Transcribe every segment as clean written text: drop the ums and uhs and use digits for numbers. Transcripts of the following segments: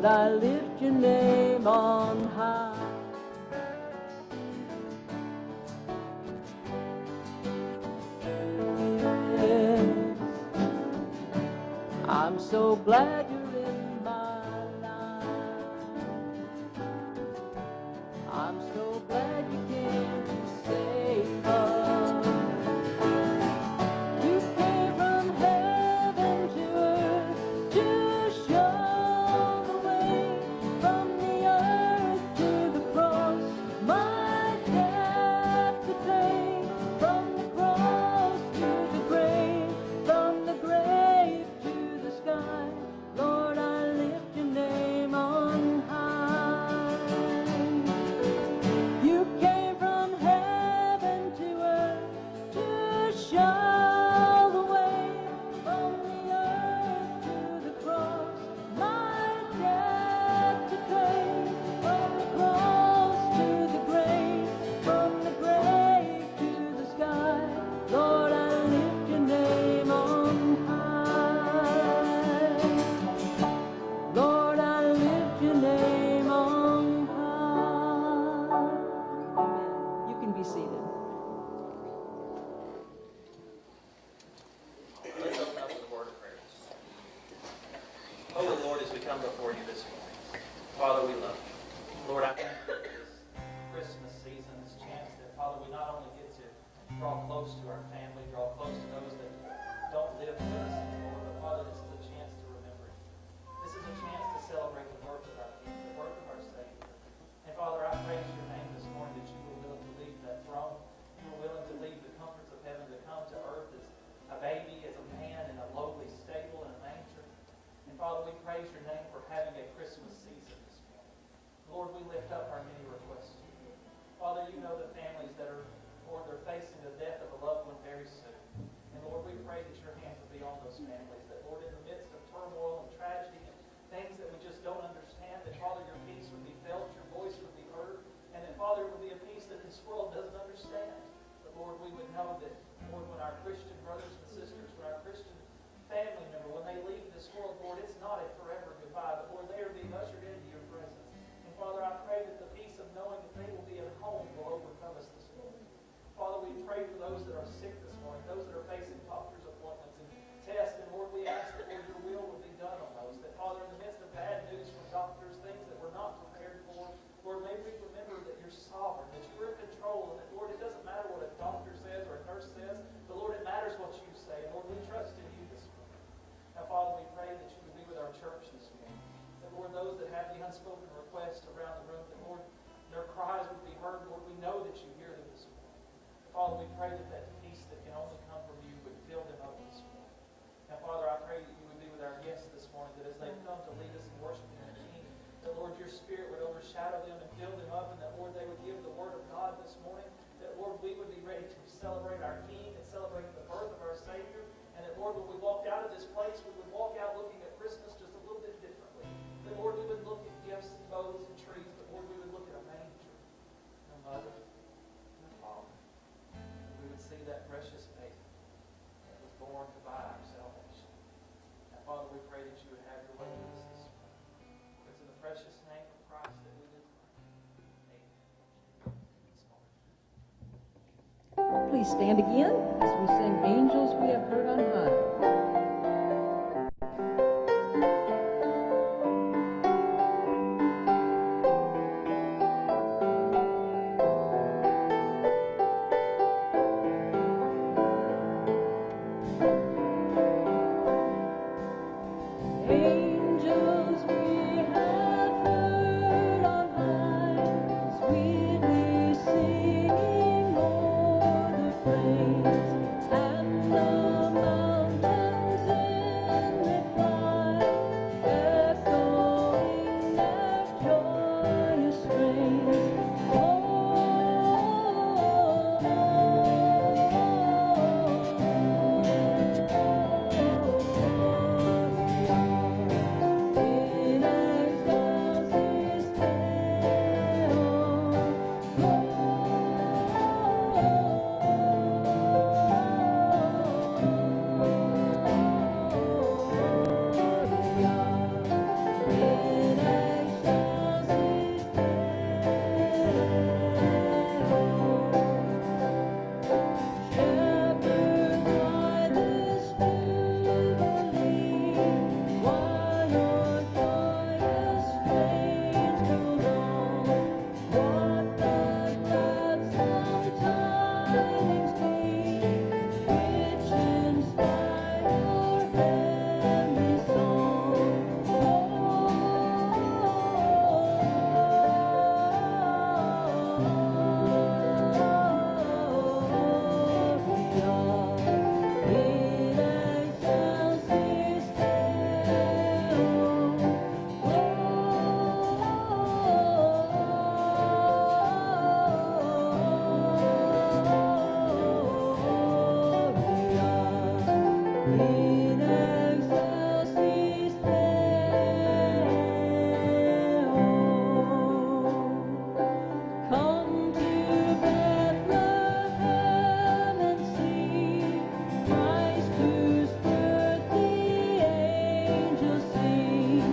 Lord, I lift your name on high. Yes, I'm so glad you're in my life. I'm so glad you came to save us. You came from heaven to earth to show the way, from the earth to the cross, my death to pay, from the cross to the grave, from the grave to the sky. Lord, I lift your name on high. You came from heaven to earth to show the way, from the earth to the cross, my death to pay, from the cross to the grave, from the grave to the sky. Lord, I lift your name on high. Lord, I lift your name on high. Amen. You can be seated. Let's open up with a word of prayer. Holy Lord, as we come before you this morning, Father, we love you. Lord, I thank you for this Christmas season, this chance that, Father, we not only get to draw close to our family, draw close to those that don't live with us anymore, but Father, this is a chance to remember you. This is a chance to celebrate the birth of our King, the birth of our Savior. And Father, I praise your name this morning that you were willing to leave that throne. You were willing to leave the comforts of heaven to come to earth as a baby, as a man in a lowly stable in a manger. And Father, we praise your name for having a Christmas season this morning. Lord, we lift up our many requests to you. Father, you know the families that are, Lord, they're facing the death of a loved one very soon. And Lord, we pray that your hand will be on those families, that Lord, in the midst of turmoil and tragedy and things that we just don't understand, that Father, your peace would be felt, your voice would be heard, and that Father, it would be a peace that this world doesn't understand. But Lord, we would know that, Lord, when our Christian brothers and sisters, when our Christian family member, when they leave this world, Lord, it's not a forever goodbye, but Lord, they are being ushered into your presence. And Father, I pray that the peace of knowing that they will be at home will overcome us this morning. Father, we pray for those that are sick this morning, those that are facing doctor's appointments and tests, and Lord, we ask that Lord, your will would be done on those. That Father, in the midst of bad news from doctors, things that we're not prepared for, Lord, may we remember that you're sovereign, that you're in control, and that Lord, it doesn't matter what a doctor says or a nurse says, but Lord, it matters what you say. And Lord, we trust in you this morning. Now, Father, we pray that you would be with our church this morning. That Lord, those that have the unspoken requests around the room, that Lord, their cries would be heard. Lord, we know that you hear them this morning. Father, we pray that that peace that can only come from you would fill them up this morning. Now, Father, I pray that you would be with our guests this morning, that as they come to lead us in worshiping the King, that, Lord, your Spirit would overshadow them and fill them up, and that, Lord, they would give the word of God this morning, that, Lord, we would be ready to celebrate our King and celebrate the birth of our Savior, and that, Lord, when we walked out of this place, we would walk out looking at Christmas just a little bit differently. That, Lord, we would look at gifts and bows and trees, but, Lord, we would look at a manger, and a mother, and a father. We would see that precious baby that was born to buy our salvation. Now, Father, we pray that you would have your way with us this morning. It's in the precious name of Christ that we live. Amen. Please stand again as we sing Angels We Have Heard on High. Angels we have heard on high, sweetly singing o'er the plains and the excelsis Deo. Come to Bethlehem and see Christ whose birth the angels sing.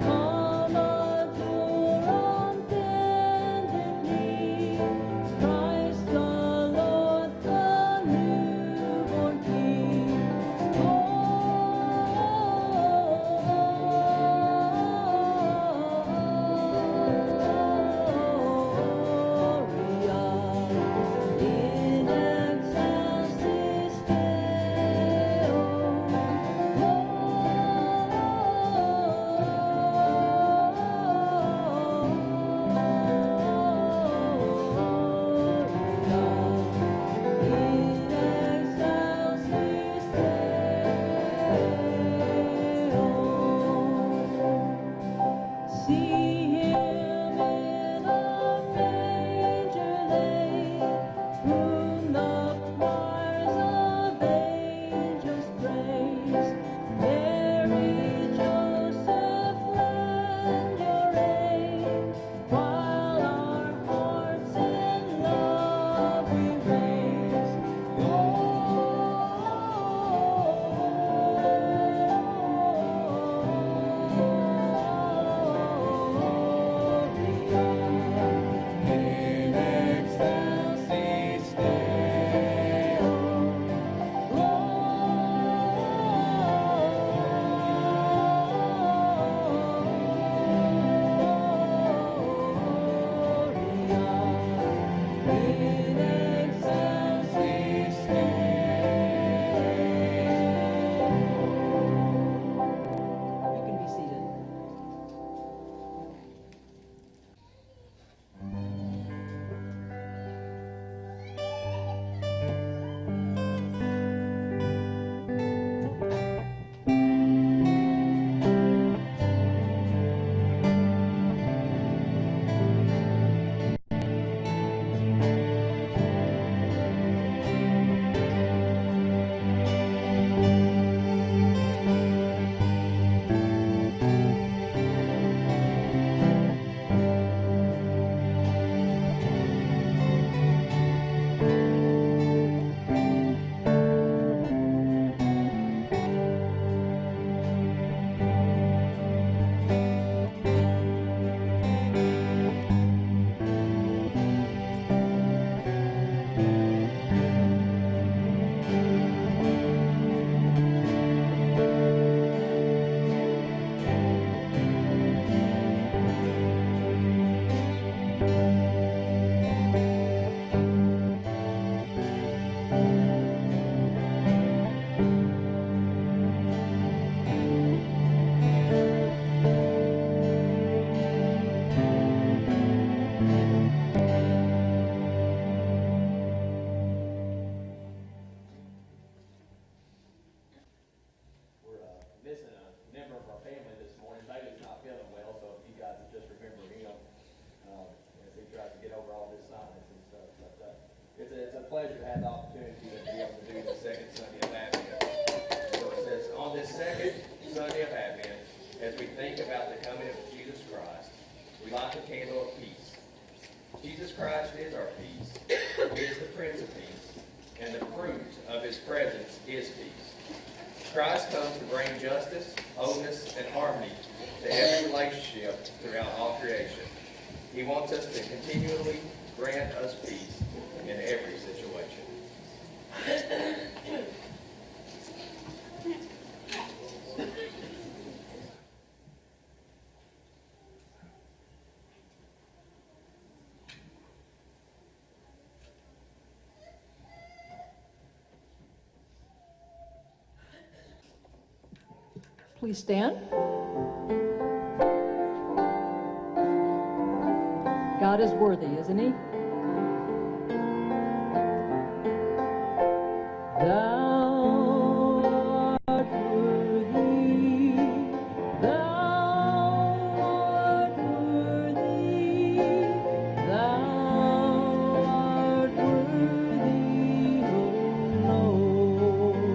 Come adore on bended knee, Christ the Lord, the newborn King. Gloria in excelsis Deo. See him in a manger laid, whom the choirs of angels praise. Mary, Joseph, lend your aid, while our hearts in love we raise. In excelsis You can be seated. We're missing a member of our family this morning. David's not feeling well, so if you guys would just remember him as he tries to get over all this sinus and stuff. But it's a pleasure to have the opportunity to be able to do the second Sunday of Advent. So it says, on this second Sunday of Advent, as we think about the coming of Jesus Christ, we light the candle of peace. Jesus Christ is our peace. He is the Prince of Peace, and the fruit of his presence is peace. Christ comes to bring justice, wholeness, and harmony to every relationship throughout all creation. He wants us to continually grant us peace in every situation. Please stand. God is worthy, isn't he? Thou art worthy, thou art worthy, thou art worthy, O Lord.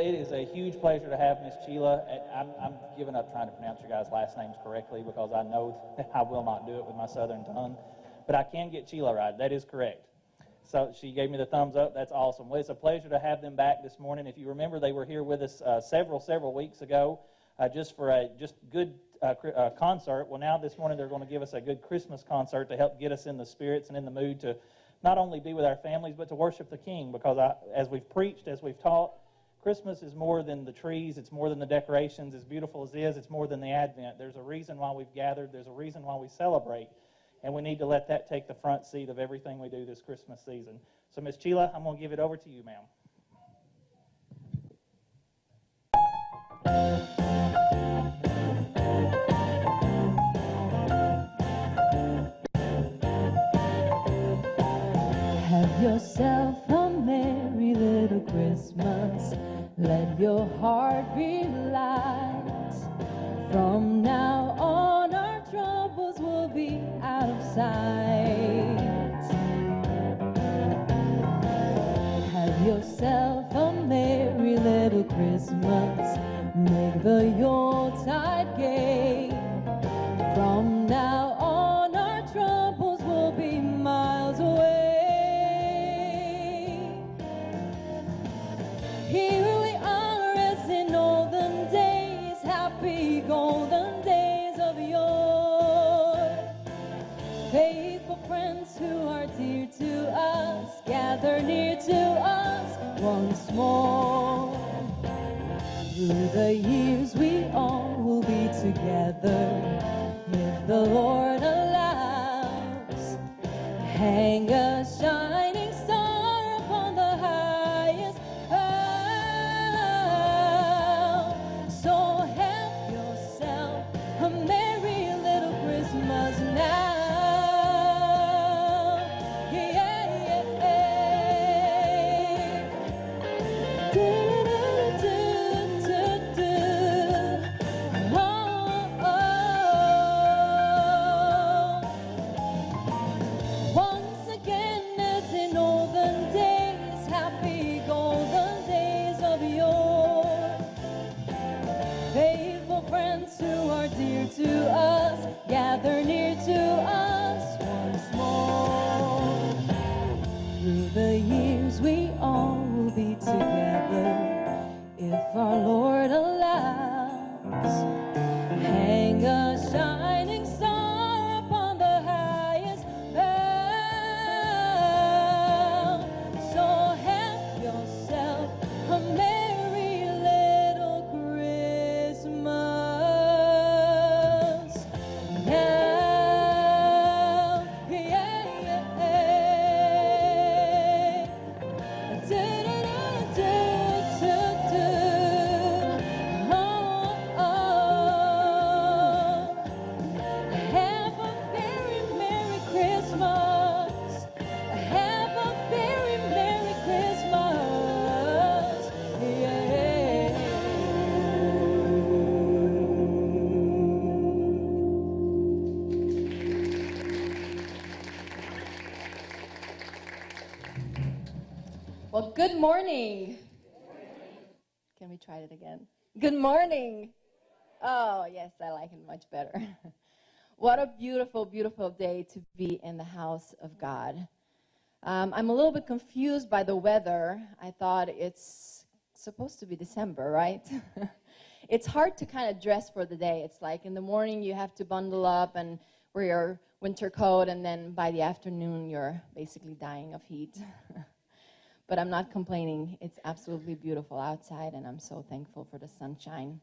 Well, it is a huge pleasure to have Miss Csilla. I'm giving up trying to pronounce your guys' last names correctly because I know that I will not do it with my southern tongue. But I can get Csilla right. That is correct. So she gave me the thumbs up. That's awesome. Well, it's a pleasure to have them back this morning. If you remember, they were here with us several weeks ago just for a good concert. Well, now this morning they're going to give us a good Christmas concert to help get us in the spirits and in the mood to not only be with our families, but to worship the King. Because as we've preached, as we've taught, Christmas is more than the trees. It's more than the decorations. As beautiful as it is, it's more than the Advent. There's a reason why we've gathered. There's a reason why we celebrate. And we need to let that take the front seat of everything we do this Christmas season. So, Miss Csilla, I'm going to give it over to you, ma'am. Have yourself a merry little Christmas. Let your heart be light. From now on, our troubles will be out of sight. Have yourself a merry little Christmas. Make the Yuletide gay. From now on, our troubles will be miles away. Here we are as in olden days, happy golden days of yore. Faithful friends who are dear to us, gather near to us once more. Through the years we all will be together, if the Lord allows. Hang a shining star upon the highest bough. So have yourself a merry little Christmas now. Once again, as in olden days, happy golden days of yore. Faithful friends who are dear to us, gather near to us once more. Through the years we all will be together, if our Lord allows. Hang a shining star upon the highest bough. So have yourself a merry little Christmas now. Have a very Merry Christmas. Have a very Merry Christmas. Well, good morning. Can we try it again? Good morning. Oh, yes, I like it much better. What a beautiful, beautiful day to be in the house of God. I'm a little bit confused by the weather. I thought it's supposed to be December, right? It's hard to kind of dress for the day. It's like in the morning you have to bundle up and wear your winter coat, and then by the afternoon you're basically dying of heat. But I'm not complaining. It's absolutely beautiful outside, and I'm so thankful for the sunshine.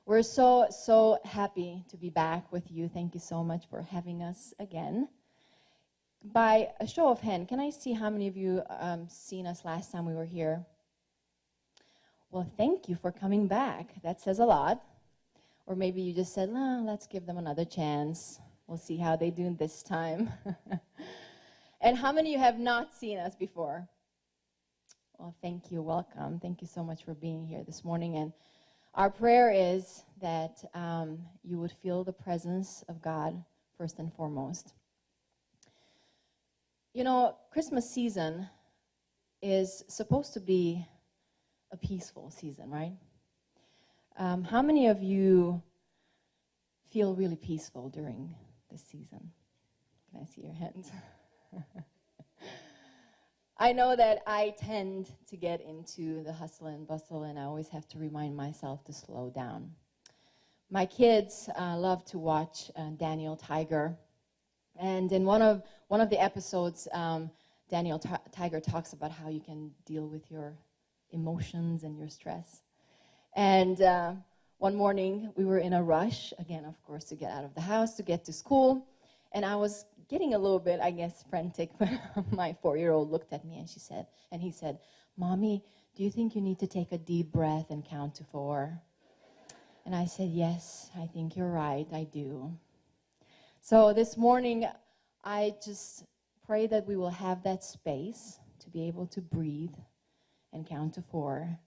We're so happy to be back with you. Thank you so much for having us again. By a show of hands, can I see how many of you seen us last time we were here? Well, thank you for coming back. That says a lot. Or maybe you just said, let's give them another chance. We'll see how they do this time. And how many of you have not seen us before? Well, thank you. Welcome. Thank you so much for being here this morning. And our prayer is that you would feel the presence of God first and foremost. You know, Christmas season is supposed to be a peaceful season, right? How many of you feel really peaceful during this season? Can I see your hands? I know that I tend to get into the hustle and bustle, and I always have to remind myself to slow down. My kids love to watch Daniel Tiger, and in one of the episodes, Daniel Tiger talks about how you can deal with your emotions and your stress. And one morning, we were in a rush, again, of course, to get out of the house, to get to school, and I was getting a little bit, I guess, frantic when my 4-year-old looked at me and he said, "Mommy, do you think you need to take a deep breath and count to 4? And I said, "Yes, I think you're right, I do." So this morning, I just pray that we will have that space to be able to breathe and count to 4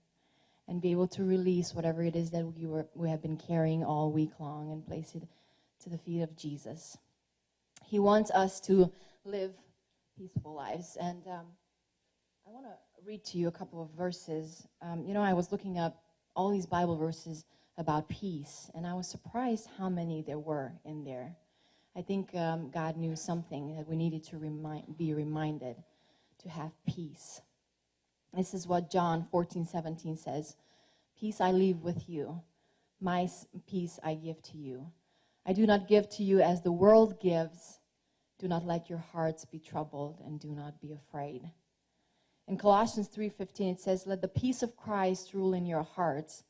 and be able to release whatever it is that we have been carrying all week long and place it to the feet of Jesus. He wants us to live peaceful lives. And I want to read to you a couple of verses. I was looking up all these Bible verses about peace, and I was surprised how many there were in there. I think God knew something that we needed to be reminded to have peace. This is what John 14:17 says. "Peace I leave with you, my peace I give to you. I do not give to you as the world gives. Do not let your hearts be troubled, and do not be afraid." In Colossians 3:15 it says, "Let the peace of Christ rule in your hearts,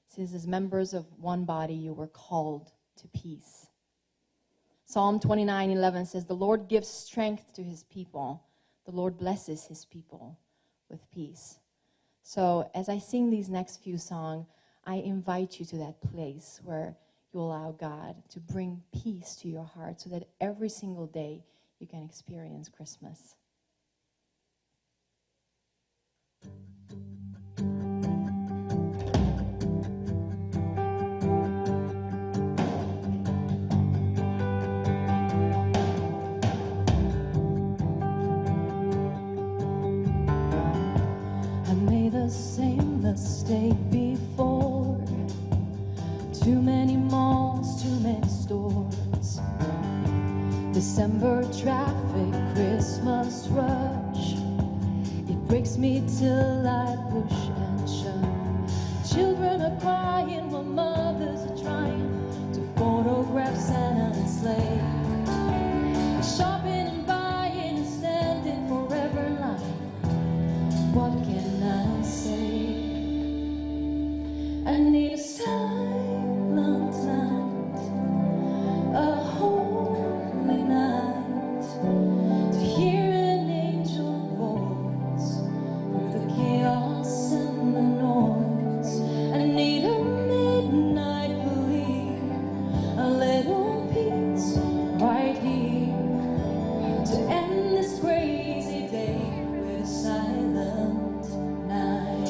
since as members of one body you were called to peace." Psalm 29:11 says, "The Lord gives strength to his people. The Lord blesses his people with peace." So as I sing these next few songs, I invite you to that place where you allow God to bring peace to your heart so that every single day you can experience Christmas. I made the same mistake before. Too many malls, too many stores. December traffic, Christmas rush. It breaks me till I push and shove. Children are crying while mothers are trying to photograph Santa and sleigh. Shopping and buying and standing forever in line. What can I say? I need a silent night, a holy night, to hear an angel voice through the chaos and the noise. I need a midnight clear, a little peace right here, to end this crazy day with a silent night.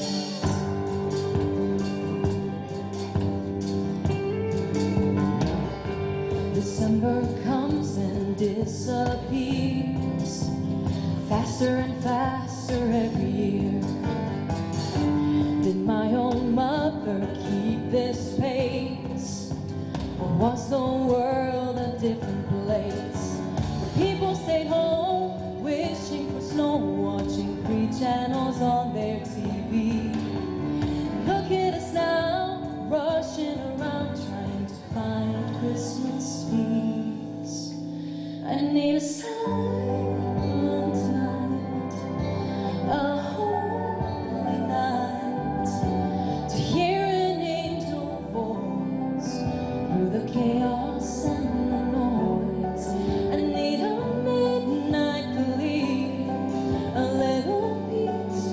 December comes and disappears, faster and faster every year. Did my own mother keep this pace, or was the world a different place? Where people stayed home, wishing for snow, watching 3 channels on their TV. Look at us now, rushing around, trying to find Christmas peace. I need a silent night, a holy night, to hear an angel voice through the chaos and the noise. I need a midnight clear, a little peace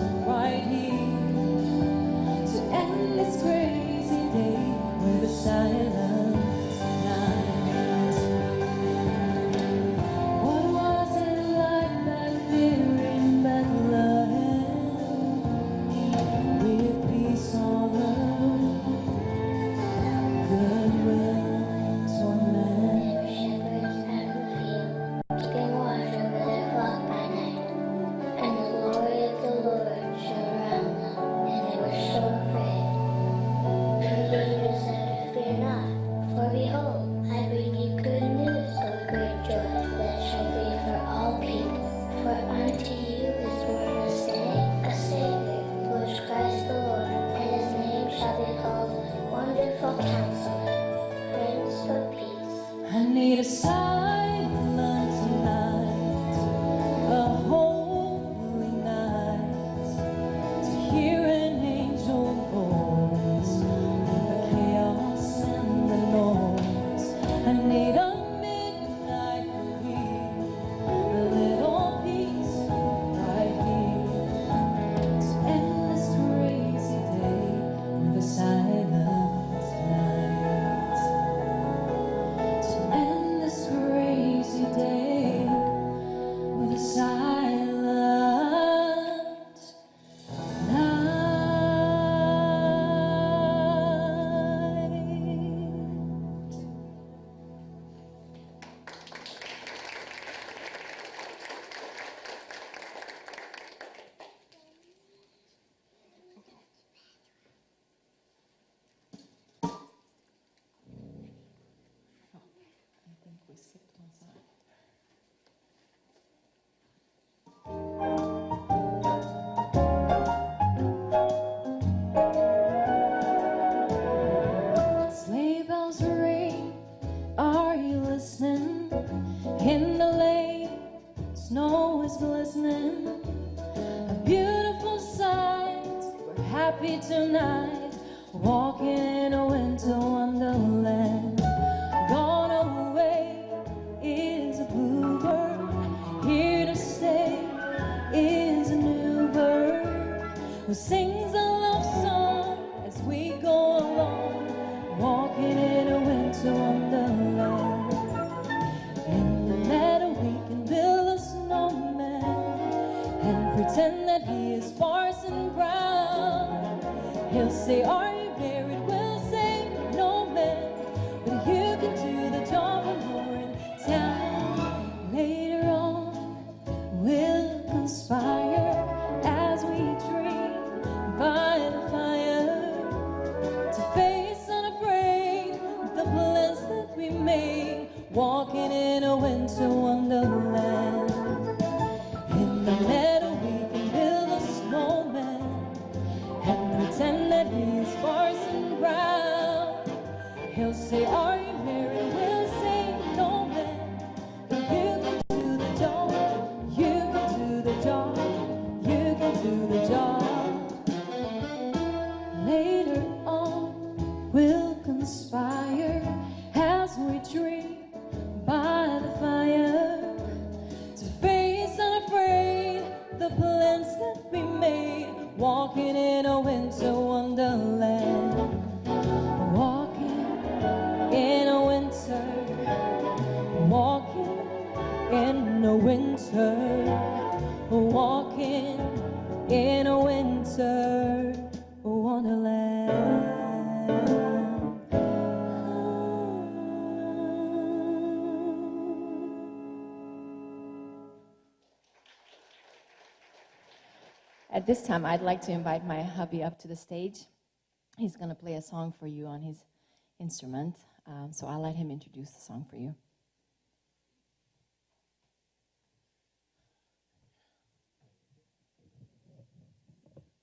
need a silent night, a holy night, to hear an angel voice in the chaos and the noise. I need a midnight relief, a little peace right here, to end this crazy day with a silent night. To end this crazy day with a silent night. I think we skipped one side. Sleigh bells ring, are you listening? In the lane, snow is glistening. A beautiful sight, we're happy tonight, walking in a winter wonderland. Gone away is a bluebird, here to stay is a new bird who sings a love song as we go along, walking in a winter wonderland. In the meadow we can build a snowman and pretend that he is Parson Brown. He'll say, are you married? We'll say, no man, but you can do the job when we're in town. Later on we'll conspire as we dream by the fire to face unafraid the plans that we made, walking in a winter wonderland. In the meadow we can build a snowman and pretend that he's Parson Brown. He'll say, are you married? We'll say, no man, but you can do the job, you can do the job, you can do the job. Later on we'll conspire as we dream by the fire to face unafraid the plans that we made, walking in a winter wonderland. Walking in a winter, walking in a winter, walking in a winter wonderland. At this time, I'd like to invite my hubby up to the stage. He's going to play a song for you on his instrument, so I'll let him introduce the song for you.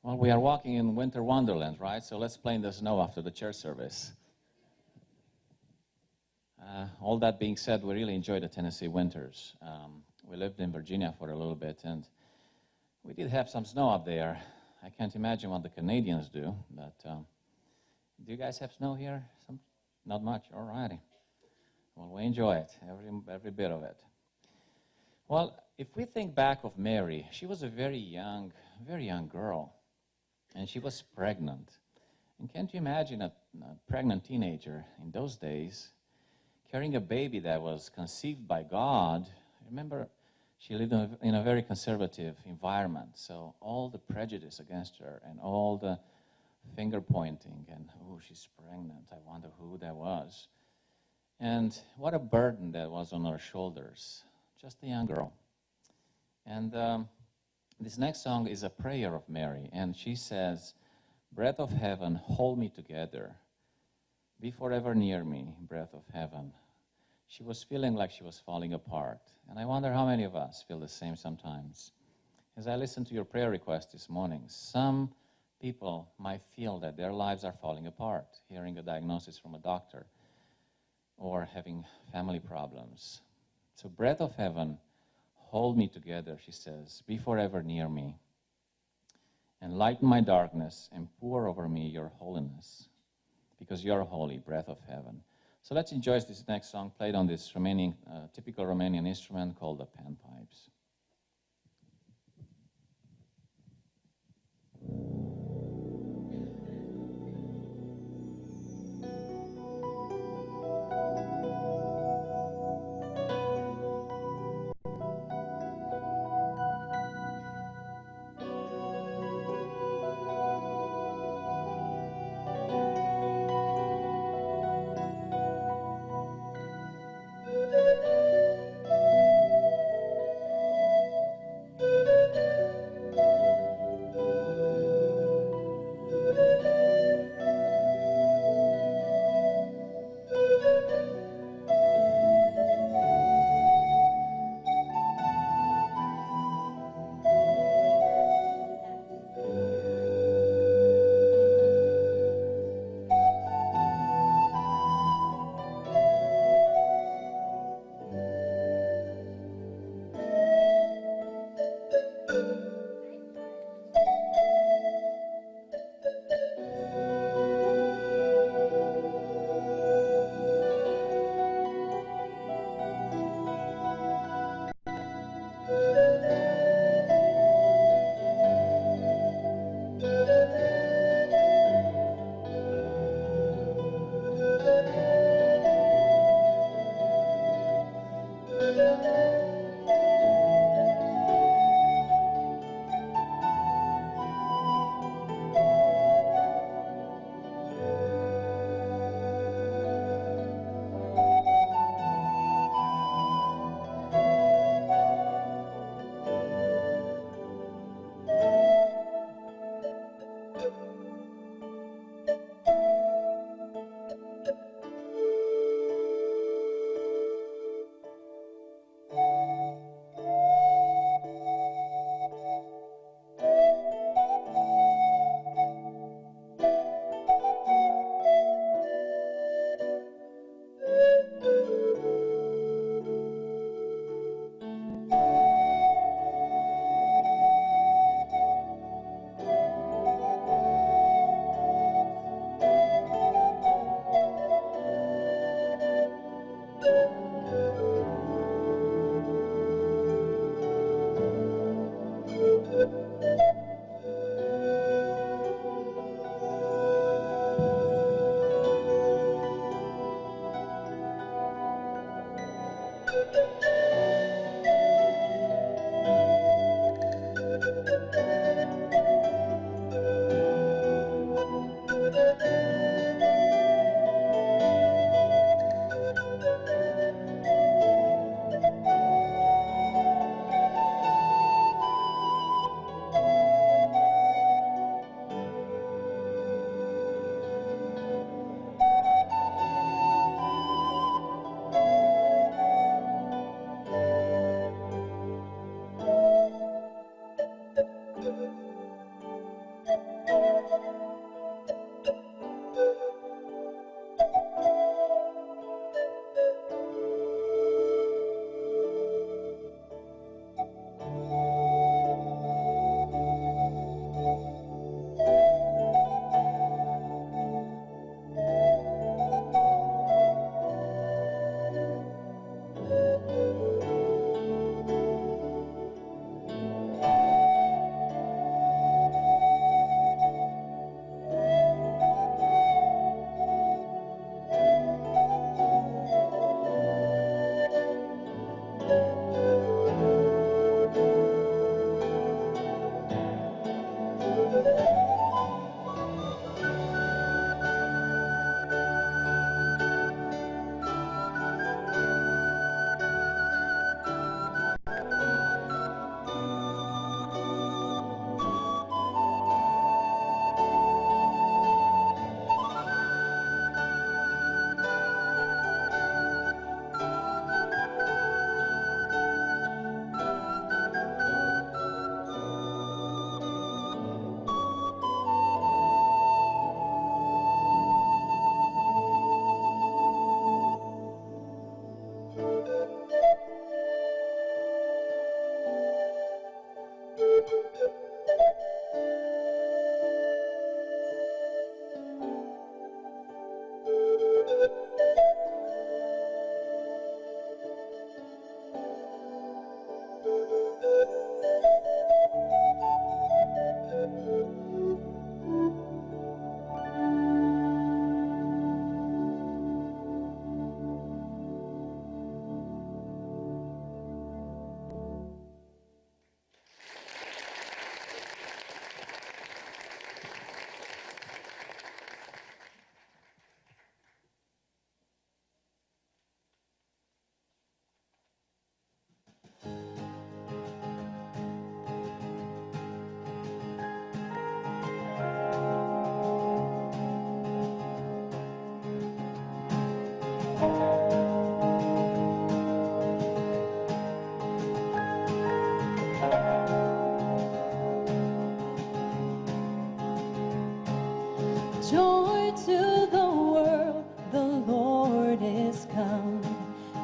Well, we are walking in winter wonderland, right? So let's play in the snow after the church service. All that being said, we really enjoyed the Tennessee winters. We lived in Virginia for a little bit, and we did have some snow up there. I can't imagine what the Canadians do, but do you guys have snow here? Not much, all righty. Well, we enjoy it, every bit of it. Well, if we think back of Mary, she was a very young girl, and she was pregnant. And can't you imagine a pregnant teenager in those days carrying a baby that was conceived by God? Remember, she lived in a very conservative environment, so all the prejudice against her and all the finger pointing and, oh, she's pregnant, I wonder who that was. And what a burden that was on her shoulders, just a young girl. And this next song is a prayer of Mary, and she says, breath of heaven, hold me together. Be forever near me, breath of heaven. She was feeling like she was falling apart. And I wonder how many of us feel the same sometimes. As I listened to your prayer request this morning, some people might feel that their lives are falling apart, hearing a diagnosis from a doctor. or having family problems. So, breath of heaven, hold me together, she says, be forever near me. And lighten my darkness and pour over me your holiness, because you're holy, breath of heaven. So let's enjoy this next song played on this typical Romanian instrument called the panpipes.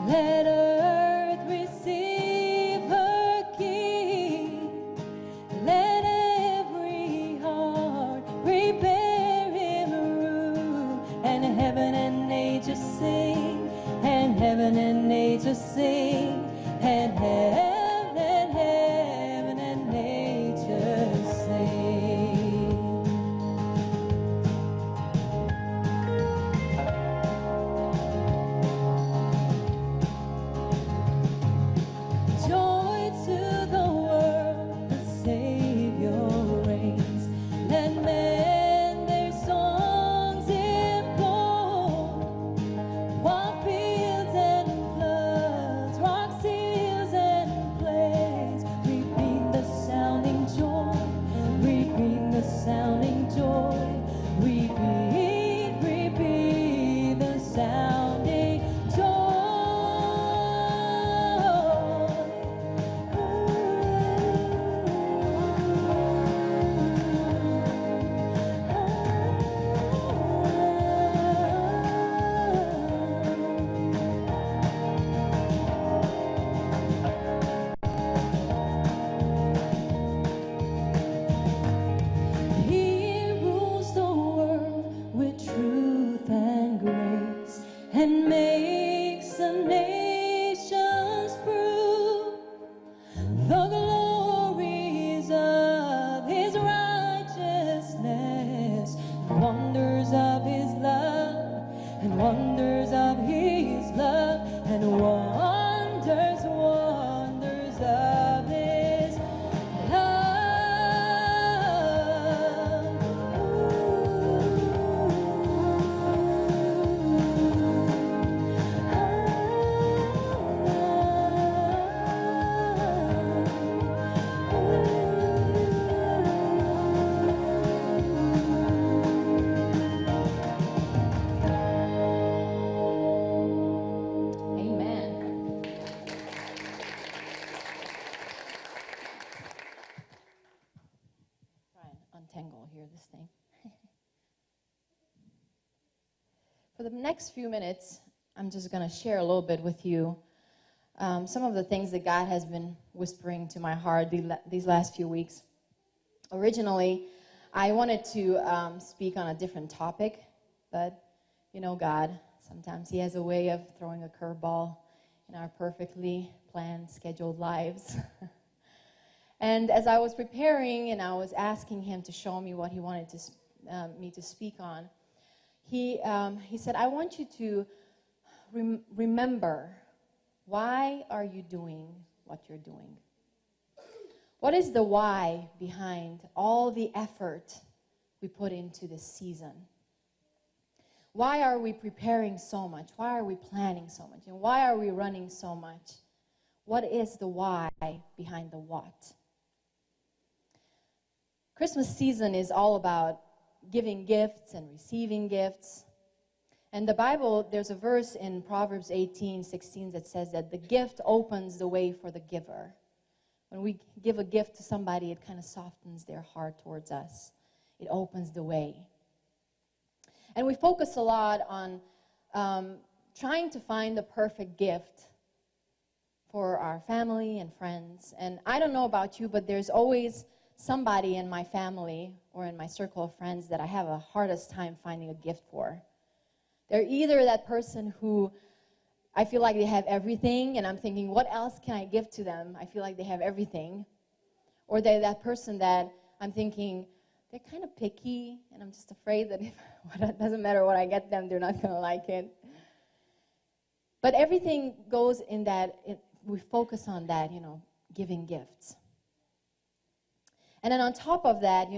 Let earth receive her King. Let every heart prepare him room. And heaven and nature sing, and heaven and nature sing, and heaven and nature sing. Joy to the world, the Savior reigns. Let men their songs implore. While fields and floods, rocks, hills and plains, repeat the sounding joy, repeat the sounding joy, repeat the sounding He rules the world with truth and grace, and makes the nations prove the glories of his righteousness, wonders of his love, and wonders of his love, and wonders of his Amen. Try and untangle here this thing. For the next few minutes, I'm just going to share a little bit with you some of the things that God has been whispering to my heart these last few weeks. Originally, I wanted to speak on a different topic, but you know God, sometimes He has a way of throwing a curveball in our perfectly planned, scheduled lives. And as I was preparing and I was asking Him to show me what He wanted me to speak on, He said, I want you to remember, why are you doing what you're doing? What is the why behind all the effort we put into this season? Why are we preparing so much? Why are we planning so much? And why are we running so much? What is the why behind the what? Christmas season is all about giving gifts and receiving gifts. And the Bible, there's a verse in Proverbs 18:16 that says that the gift opens the way for the giver. When we give a gift to somebody, it kind of softens their heart towards us. It opens the way. And we focus a lot on trying to find the perfect gift for our family and friends. And I don't know about you, but there's always somebody in my family or in my circle of friends that I have a hardest time finding a gift for. They're either that person who I feel like they have everything, and I'm thinking, what else can I give to them? I feel like they have everything. Or they're that person that I'm thinking, they're kind of picky, and I'm just afraid that it doesn't matter what I get them, they're not going to like it. But everything goes in that, we focus on that, giving gifts. And then on top of that,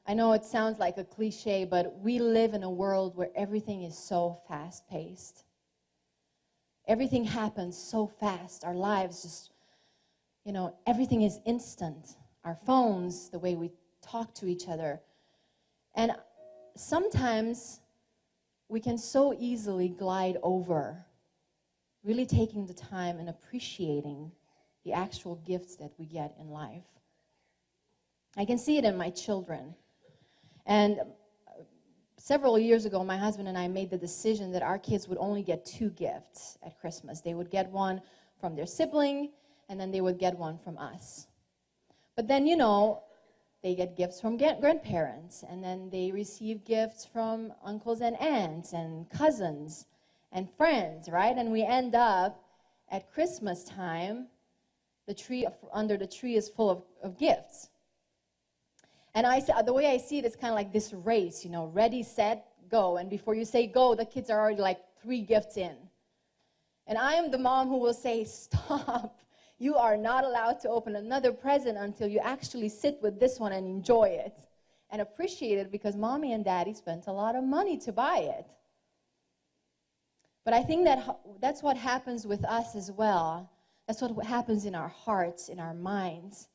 I know it sounds like a cliche, but we live in a world where everything is so fast-paced. Everything happens so fast. Our lives just, everything is instant. Our phones, the way we talk to each other. And sometimes we can so easily glide over really taking the time and appreciating the actual gifts that we get in life. I can see it in my children. And several years ago, my husband and I made the decision that our kids would only get 2 gifts at Christmas. They would get one from their sibling, and then they would get one from us. But then, they get gifts from grandparents, and then they receive gifts from uncles and aunts and cousins and friends, right? And we end up at Christmas time, the tree under the tree is full of gifts. And the way I see it is kind of like this race, ready, set, go. And before you say go, the kids are already like 3 gifts in. And I am the mom who will say, stop. You are not allowed to open another present until you actually sit with this one and enjoy it and appreciate it, because mommy and daddy spent a lot of money to buy it. But I think that's what happens with us as well. That's what happens in our hearts, in our minds.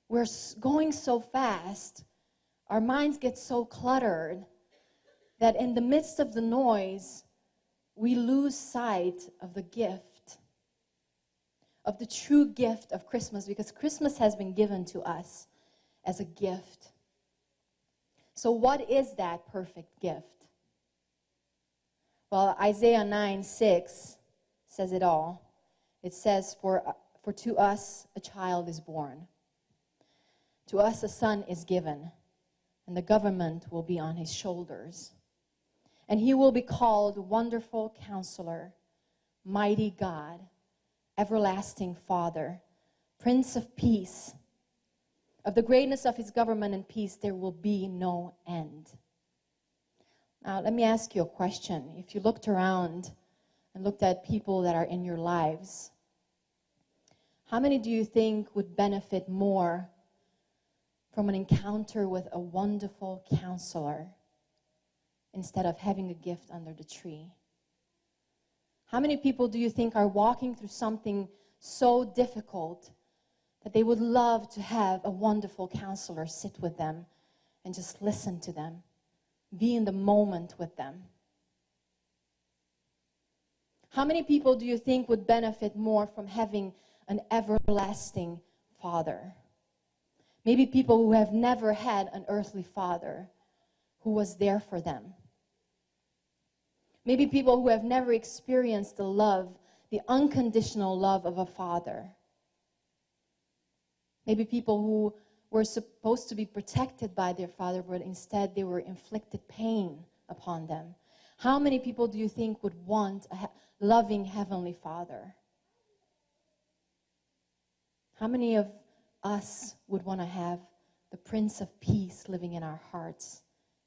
We're going so fast, our minds get so cluttered that in the midst of the noise, we lose sight of the gift, of the true gift of Christmas, because Christmas has been given to us as a gift. So what is that perfect gift? Well, Isaiah 9:6 says it all. It says, for to us a child is born. To us a son is given, and the government will be on his shoulders. And he will be called Wonderful Counselor, Mighty God, Everlasting Father, Prince of Peace. Of the greatness of his government and peace there will be no end. Now, let me ask you a question. If you looked around and looked at people that are in your lives, how many do you think would benefit more from an encounter with a wonderful counselor instead of having a gift under the tree? How many people do you think are walking through something so difficult that they would love to have a wonderful counselor sit with them and just listen to them, be in the moment with them? How many people do you think would benefit more from having an everlasting Father? Maybe people who have never had an earthly father who was there for them. Maybe people who have never experienced the love, the unconditional love of a father. Maybe people who were supposed to be protected by their father, but instead they were inflicted pain upon them. How many people do you think would want a loving Heavenly Father? How many of us would want to have the Prince of Peace living in our hearts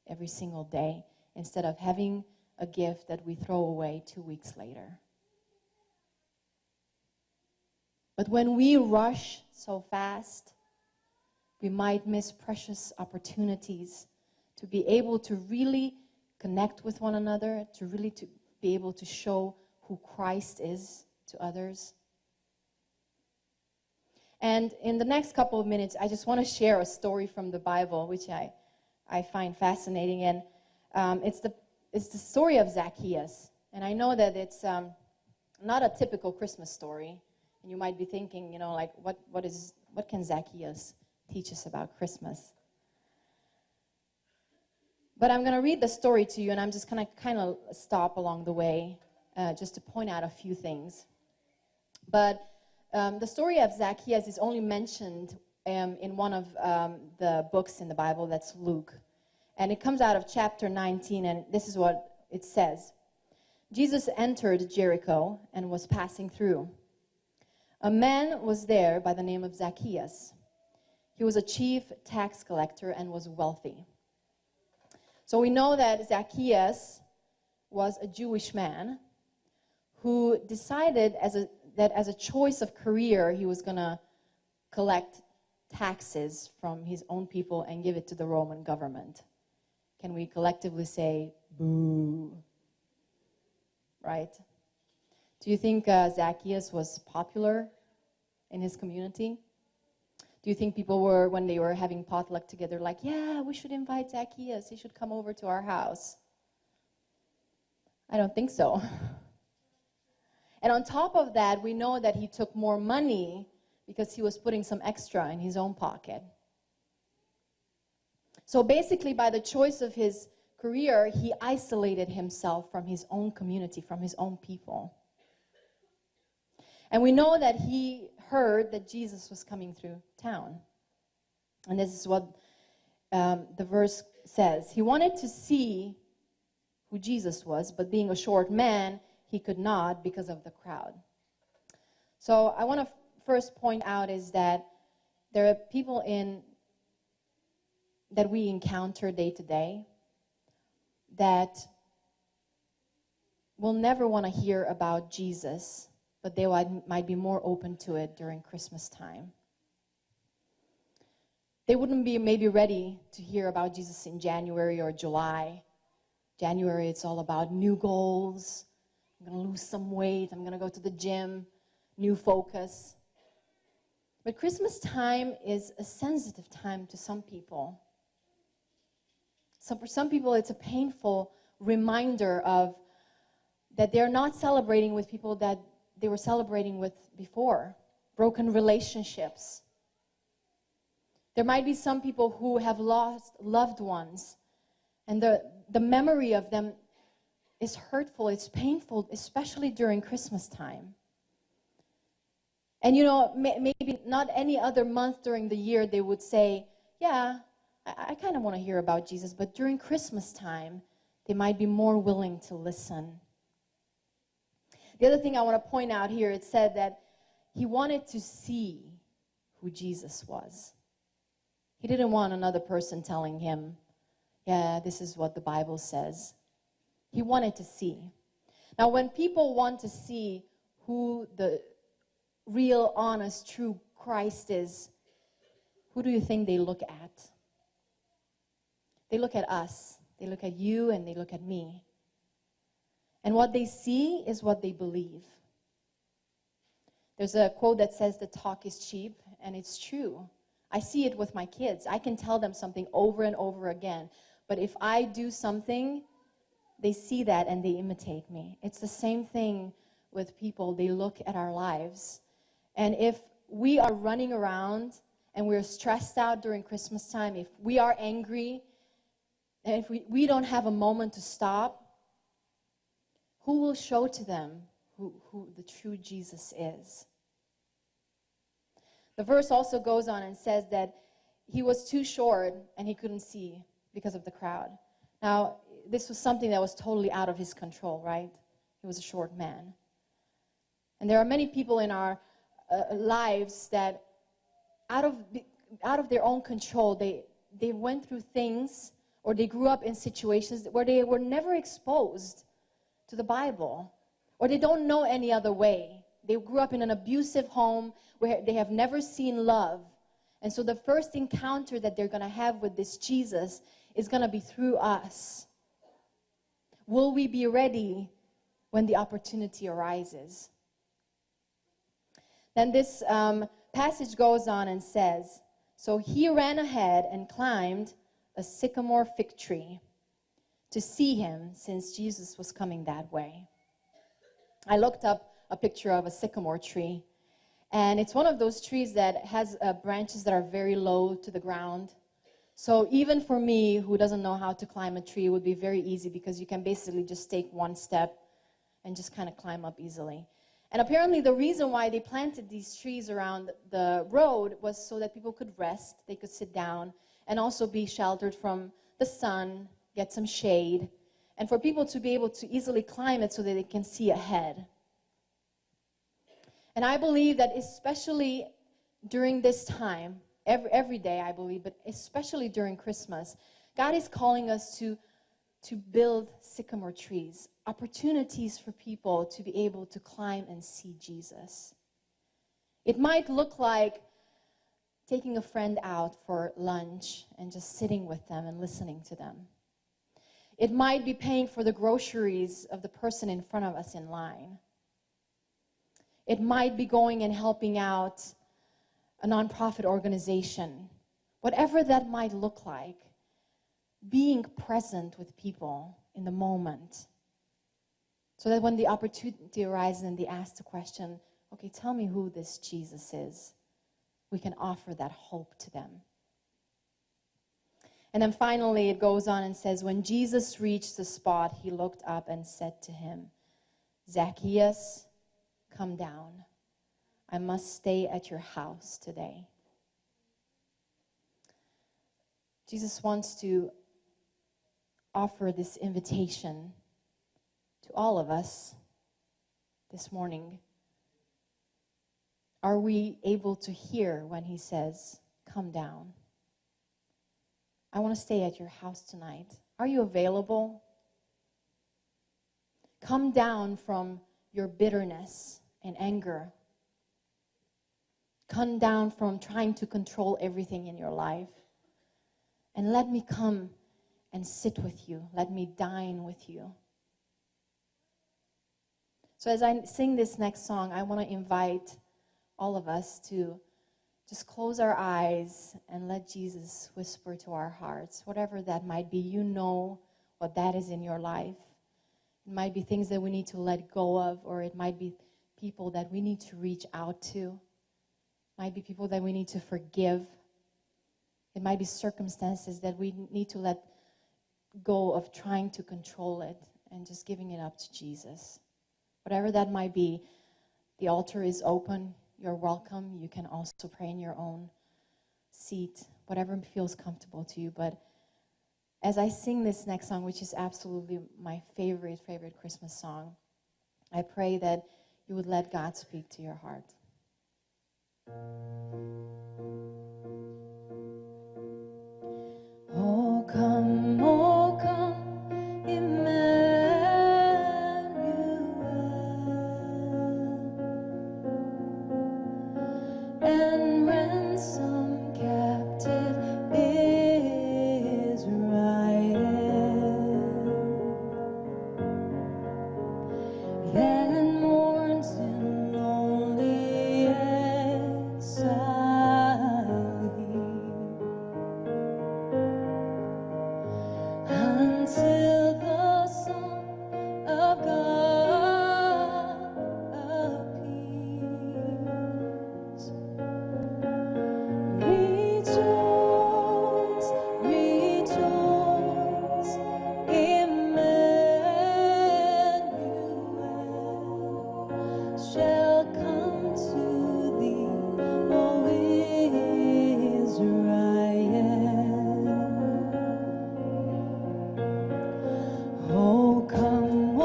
every single day instead of having a gift that we throw away 2 weeks later? But when we rush so fast, we might miss precious opportunities to be able to really connect with one another, to be able to show who Christ is to others. And in the next couple of minutes, I just want to share a story from the Bible, which I find fascinating. And it's the story of Zacchaeus. And I know that it's not a typical Christmas story. And you might be thinking, what can Zacchaeus teach us about Christmas? But I'm going to read the story to you, and I'm just going to kind of stop along the way just to point out a few things. But the story of Zacchaeus is only mentioned in one of the books in the Bible, that's Luke. And it comes out of chapter 19, and this is what it says. Jesus entered Jericho and was passing through. A man was there by the name of Zacchaeus. He was a chief tax collector and was wealthy. So we know that Zacchaeus was a Jewish man who decided that as a choice of career, he was going to collect taxes from his own people and give it to the Roman government. Can we collectively say, boo? Right? Do you think Zacchaeus was popular in his community? Do you think people were, when they were having potluck together, like, yeah, we should invite Zacchaeus, he should come over to our house? I don't think so. And on top of that, we know that he took more money because he was putting some extra in his own pocket. So basically, by the choice of his career, he isolated himself from his own community, from his own people. And we know that he heard that Jesus was coming through town. And this is what the verse says. He wanted to see who Jesus was, but being a short man, he could not because of the crowd. So I want to first point out is that there are people that we encounter day to day that will never want to hear about Jesus, but they might be more open to it during Christmas time. They wouldn't be maybe ready to hear about Jesus in January or July. January, it's all about new goals. I'm going to lose some weight. I'm going to go to the gym. New focus. But Christmas time is a sensitive time to some people. So for some people, it's a painful reminder of that they're not celebrating with people that they were celebrating with before. Broken relationships. There might be some people who have lost loved ones, and the memory of them is hurtful, it's painful, especially during Christmas time. And you know, maybe not any other month during the year they would say, yeah, I kind of want to hear about Jesus, but during Christmas time, they might be more willing to listen. The other thing I want to point out here, it said that he wanted to see who Jesus was. He didn't want another person telling him, yeah, this is what the Bible says. He wanted to see. Now, when people want to see who the real, honest, true Christ is, who do you think they look at? They look at us. They look at you and they look at me. And what they see is what they believe. There's a quote that says the talk is cheap, and it's true. I see it with my kids. I can tell them something over and over again, but if I do something, they see that and they imitate me. It's the same thing with people. They look at our lives. And if we are running around and we're stressed out during Christmas time, if we are angry, and if we don't have a moment to stop, who will show to them who the true Jesus is? The verse also goes on and says that he was too short and he couldn't see because of the crowd. Now, this was something that was totally out of his control, right? He was a short man. And there are many people in our lives that out of their own control, they went through things, or they grew up in situations where they were never exposed to the Bible, or they don't know any other way. They grew up in an abusive home where they have never seen love. And so the first encounter that they're going to have with this Jesus is going to be through us. Will we be ready when the opportunity arises? Then this passage goes on and says, so he ran ahead and climbed a sycamore fig tree to see him, since Jesus was coming that way. I looked up a picture of a sycamore tree, and it's one of those trees that has branches that are very low to the ground. So even for me, who doesn't know how to climb a tree, it would be very easy, because you can basically just take one step and just kind of climb up easily. And apparently the reason why they planted these trees around the road was so that people could rest, they could sit down, and also be sheltered from the sun, get some shade, and for people to be able to easily climb it so that they can see ahead. And I believe that especially during this time, every day I believe, but especially during Christmas, God is calling us to build sycamore trees, opportunities for people to be able to climb and see Jesus. It might look like taking a friend out for lunch and just sitting with them and listening to them. It might be paying for the groceries of the person in front of us in line. It might be going and helping out a nonprofit organization. Whatever that might look like, being present with people in the moment, so that when the opportunity arises and they ask the question, okay, tell me who this Jesus is, we can offer that hope to them. And then finally it goes on and says, when Jesus reached the spot, he looked up and said to him, Zacchaeus, come down. I must stay at your house today. Jesus wants to offer this invitation to all of us this morning. Are we able to hear when he says, come down? I want to stay at your house tonight. Are you available? Come down from your bitterness and anger. Come down from trying to control everything in your life. And let me come and sit with you. Let me dine with you. So as I sing this next song, I want to invite all of us to just close our eyes and let Jesus whisper to our hearts, whatever that might be. You know what that is in your life. It might be things that we need to let go of, or it might be people that we need to reach out to. It might be people that we need to forgive. It might be circumstances that we need to let go of trying to control it and just giving it up to Jesus. Whatever that might be, the altar is open. You're welcome. You can also pray in your own seat, whatever feels comfortable to you. But as I sing this next song, which is absolutely my favorite Christmas song, I pray that you would let God speak to your heart. Oh, come, Emmanuel, and ransom captive Israel. Then mourns in lonely exile until the Son of God appears. Rejoice, rejoice, Emmanuel shall come to thee, O Israel. Oh, come, O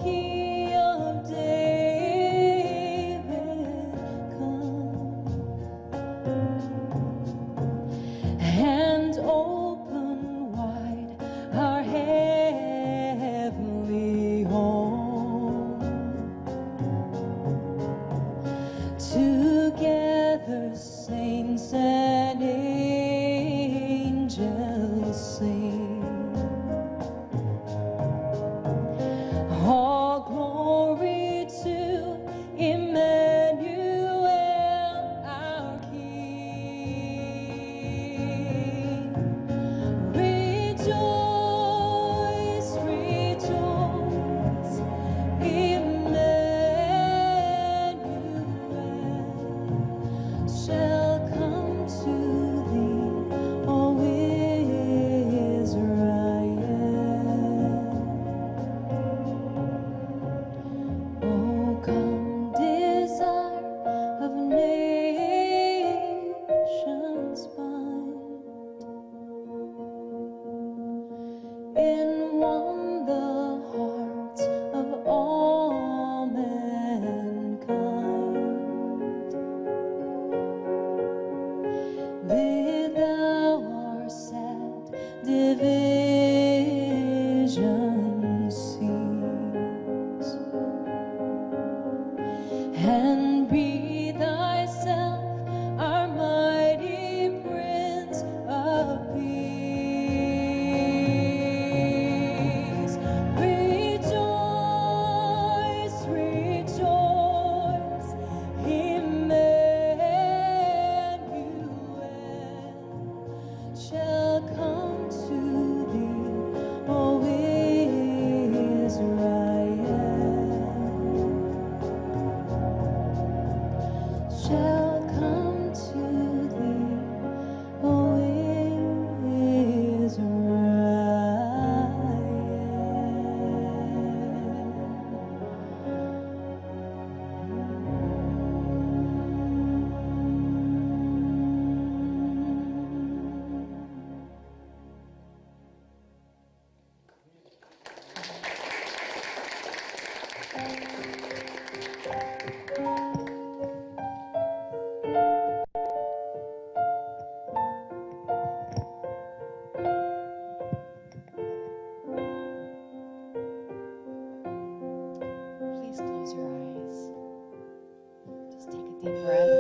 Key of David, come and open wide our heavenly home. Together saints and angels sing. All glory to Emmanuel, our King. Rejoice, rejoice, Emmanuel shall come to Deep breath.